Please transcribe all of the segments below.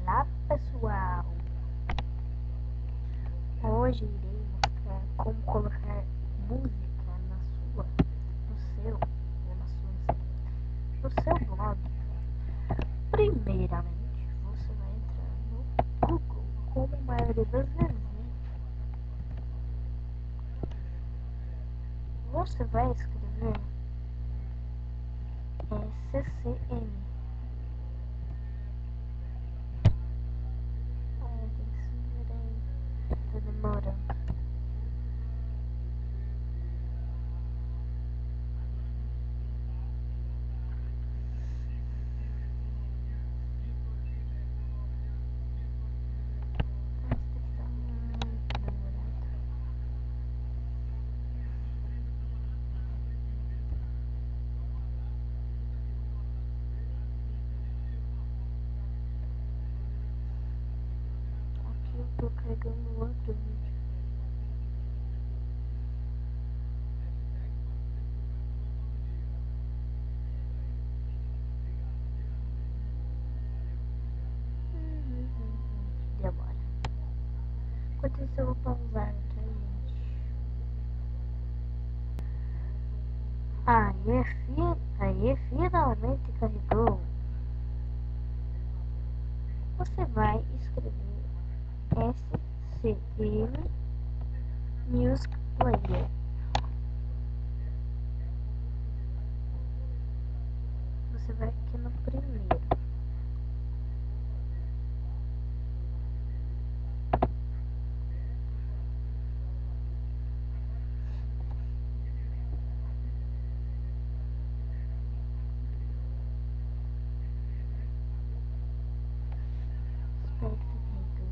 Olá pessoal, hoje irei mostrar como colocar música no seu blog. Primeiramente, você vai entrar no Google, como a maioria das vezes, né? Você vai escrever CCM. Tá demorando. Aqui eu tô carregando outro vídeo. Demora. Enquanto isso eu vou pausar, tá, gente? Aí finalmente carregou. Você vai escrever SCM Music Player. Você vai aqui no primeiro. Espero que carregue.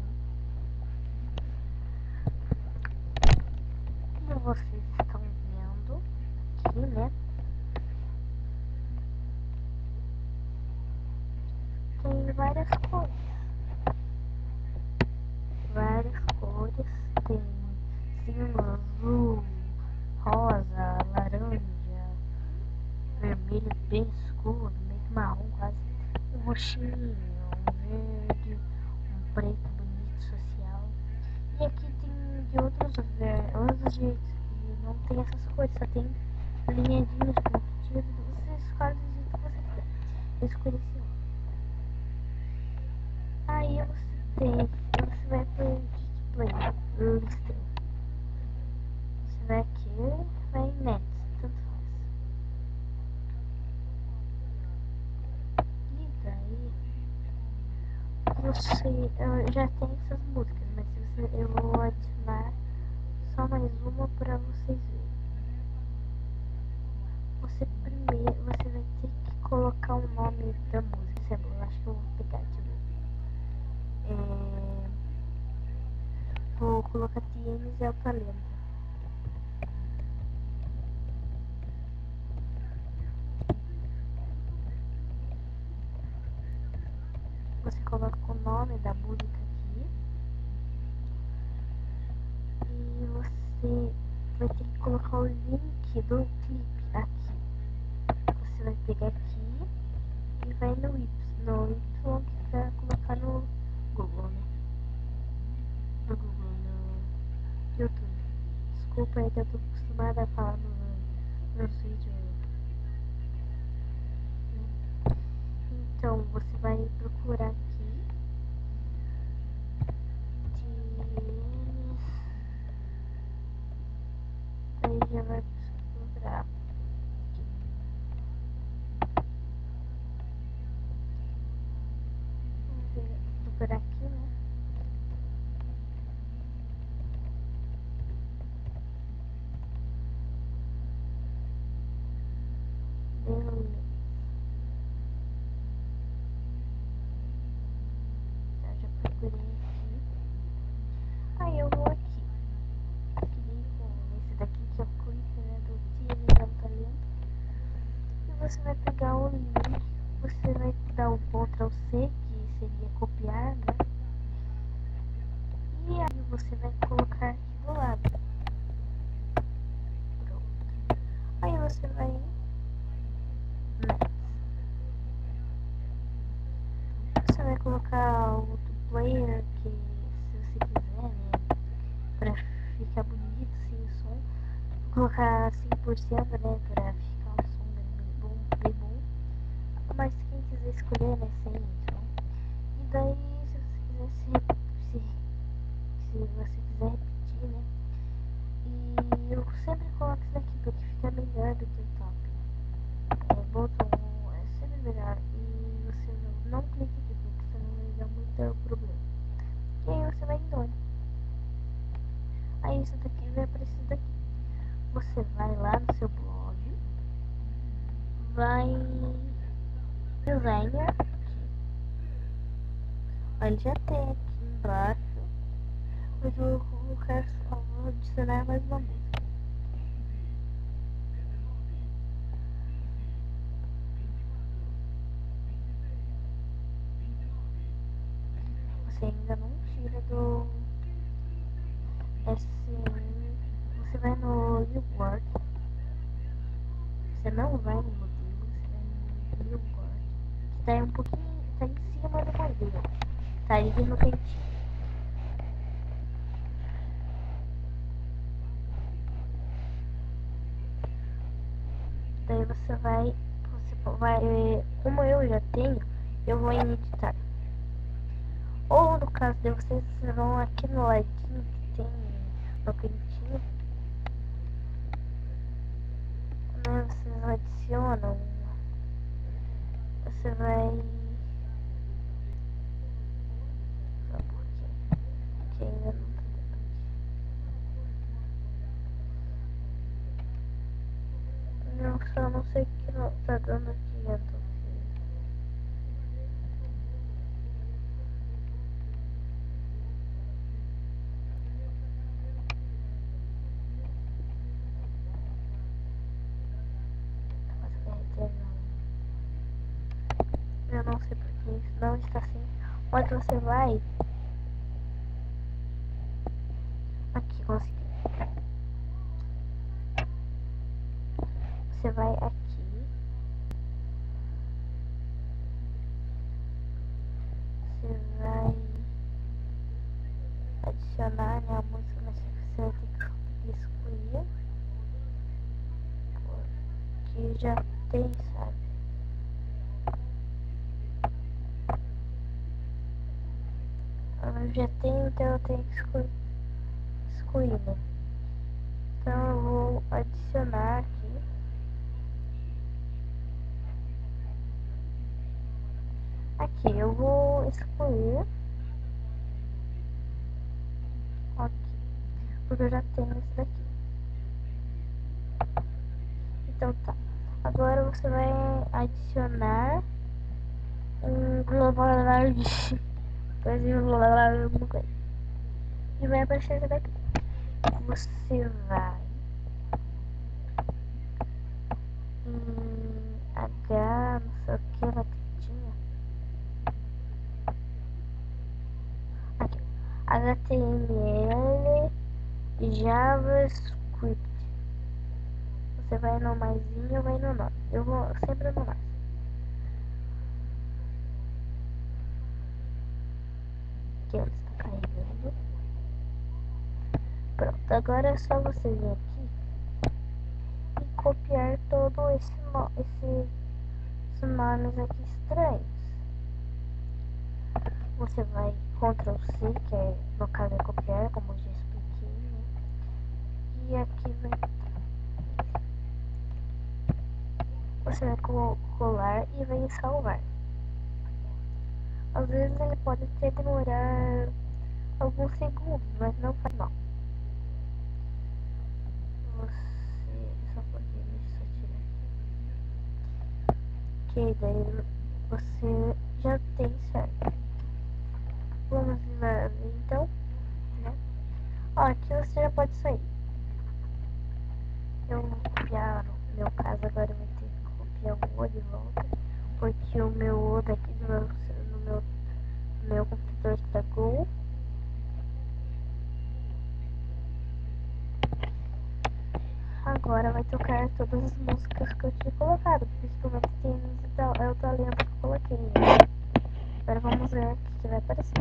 Como vocês estão vendo aqui, né? Tem várias cores. Tem cinza, azul, rosa, laranja, vermelho bem escuro, meio que marrom quase, um roxinho, um verde, um preto bonito social. E aqui tem de outros jeitos, que não tem essas cores, só tem linhadinhas, pontinhas, você escolhe do jeito que você quiser. Eu escolhi esse um. Aí você vai por display, lista. Você vai aqui, vai em next, tanto faz. E daí, eu já tenho essas músicas, mas eu vou adicionar só mais uma pra vocês verem. Você vai ter que colocar o nome da música. Eu acho que eu vou pegar, deixa eu ver. Vou colocar TNs e Altalenta. Você coloca o nome da música aqui. E você vai ter que colocar o link do clipe aqui. Você vai pegar aqui e vai no Y que vai colocar no Google, né? No Google, no YouTube. Desculpa aí que eu tô acostumada a falar nos vídeos. Então você vai procurar aqui aí já vai procurar aqui, né? Beleza. Já procurei aqui. Aí eu vou aqui. Clico nesse daqui que é o clipe, né? Do Tiny Talento. E você vai pegar o link. Você vai dar o Ctrl C, que seria copiar, né? E aí você vai colocar aqui do lado. Pronto. Aí você vai Você vai colocar outro player, que se você quiser, né, pra ficar bonito assim o som, vou colocar 5%, né, pra ficar um som bem bom, bem bom. Mas quem quiser escolher, né, sem som. E daí, se você quiser se você quiser repetir, né, e eu sempre coloco isso daqui porque fica melhor do que o top. Bottom é sempre melhor e você não clica aqui porque senão vai dar muito problema. E aí você vai embora. Aí isso daqui vai aparecer daqui. Você vai lá no seu blog, vai designer, ele já tem aqui embaixo, mas eu vou colocar só, vou adicionar mais uma música. Você ainda não tira do SM, você vai no New Work, você não vai no modelo, você vai no New Work, que tá um pouquinho, tá em cima do modelo, tá ali no cantinho. Daí você vai, como eu já tenho, eu vou em editar. Ou no caso de vocês vão aqui no ladinho que tem no cantinho, né, vocês adicionam, você vai, só um pouquinho, que ainda não tá dando. Não, só não sei o que não tá dando aqui, eu tô eu não sei porque isso não está assim. Onde você vai, aqui, consegui. Você vai aqui, você vai adicionar, né, a música, mas você vai ter que excluir, porque já tem, sabe? Eu já tenho, então eu tenho que excluir, né? Então eu vou adicionar aqui. Aqui eu vou excluir. Aqui. Porque eu já tenho esse daqui. Então tá. Agora você vai adicionar um global large. Alguma coisa. E vai aparecer esse daqui. Você vai em H, não sei o que, latinha. Aqui. HTML JavaScript. Você vai no maisinho ou vai no nome. Eu vou sempre no mais. Que ele está carregando. Pronto, agora é só você vir aqui e copiar todo esses nomes aqui estranhos. Você vai Ctrl C, que é, no caso é copiar, como eu já expliquei, né? E aqui vai estar. Você vai colar e vai salvar. Às vezes ele pode até demorar alguns segundos, mas não faz mal. Você só pode deixa eu tirar aqui. Que daí você já tem certo. Vamos ver então, né? Ó, aqui você já pode sair. Eu vou copiar, no meu caso agora eu vou ter que copiar o O de volta, porque o meu O daqui no meu computador estragou. Agora vai tocar todas as músicas que eu tinha colocado, principalmente tem o talento que eu coloquei, né? Agora vamos ver o que vai aparecer.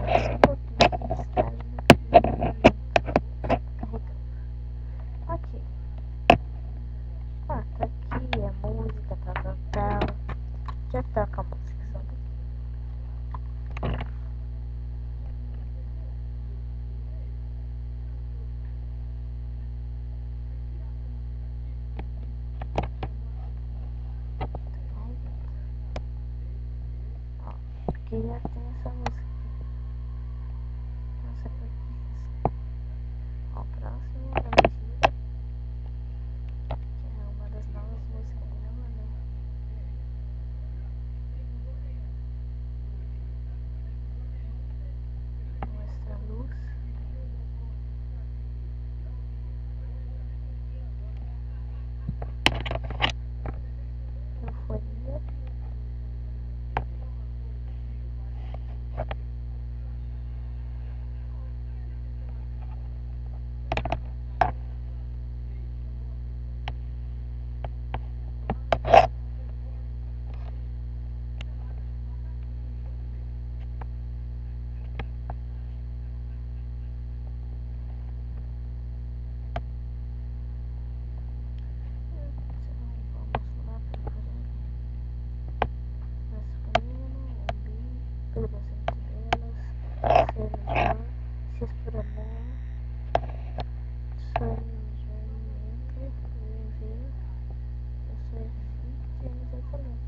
Espera um pouquinho que está carregando. Ok. Ah, tá aqui a música, tal. Já toca a música, só um pouquinho. Ó, aqui já tem essa música aqui. Nossa, por que isso? Ó, o próximo é Mentira, que é uma das novas músicas dela, né? Mostra a luz. Euforia. Então, vamos lá procurar. Masculino, Umbi, Perguntas Belas, Servidor, X por Amor, Sonjamento, Viver, Eu Sou Efite e MZ Talento.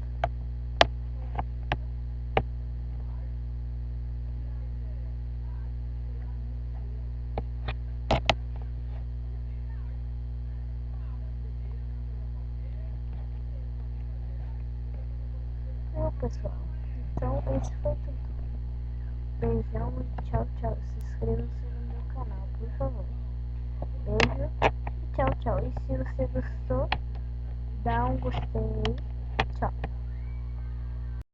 Bom, pessoal, então esse foi tudo. Beijão e tchau, tchau. Se inscreva-se no meu canal, por favor. Beijo e tchau, tchau. E se você gostou, dá um gostei. Tchau.